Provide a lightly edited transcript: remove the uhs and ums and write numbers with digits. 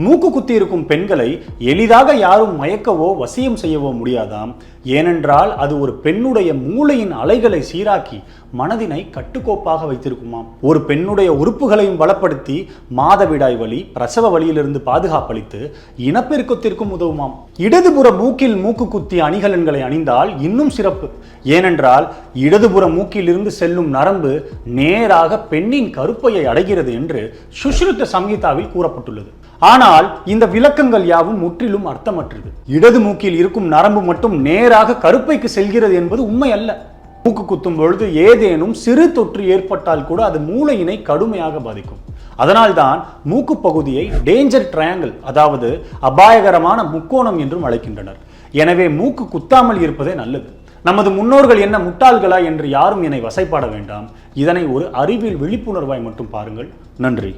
மூக்கு குத்தி இருக்கும் பெண்களை எளிதாக யாரும் மயக்கவோ வசியம் செய்யவோ முடியாதாம். ஏனென்றால் அது ஒரு பெண்ணுடைய மூளையின் அலைகளை சீராக்கி மனதினை கட்டுக்கோப்பாக வைத்திருக்குமாம். ஒரு பெண்ணுடைய உறுப்புகளையும் பலப்படுத்தி மாதவிடாய் வலி, பிரசவ வலியிலிருந்து பாதுகாப்பளித்து இனப்பெருக்கத்திற்கும் உதவுமாம். இடதுபுற மூக்கில் மூக்கு குத்தி அணிகலன்களை அணிந்தால் இன்னும் சிறப்பு. ஏனென்றால் இடதுபுற மூக்கில் இருந்து செல்லும் நரம்பு நேராக பெண்ணின் கருப்பையை அடைகிறது என்று சுஷ்ருத சம்ஹிதாவில் கூறப்பட்டுள்ளது. ஆனால் இந்த விளக்கங்கள் யாவும் முற்றிலும் அர்த்தமற்றது. இடது மூக்கில் இருக்கும் நரம்பு மட்டும் நேராக கருப்பைக்கு செல்கிறது என்பது உண்மை அல்ல. மூக்கு குத்தும் பொழுது ஏதேனும் சிறு தொற்று ஏற்பட்டால் கூட அது மூளையினை கடுமையாக பாதிக்கும். அதனால்தான் மூக்கு பகுதியை டேஞ்சர் ட்ரையாங்கிள், அதாவது அபாயகரமான முக்கோணம் என்றும் அழைக்கின்றனர். எனவே மூக்கு குத்தாமல் இருப்பதே நல்லது. நமது முன்னோர்கள் என்ன முட்டாள்களா என்று யாரும் என்னை வசைப்பாட வேண்டாம். இதனை ஒரு அறிவியல் விழிப்புணர்வாய் மட்டும் பாருங்கள். நன்றி.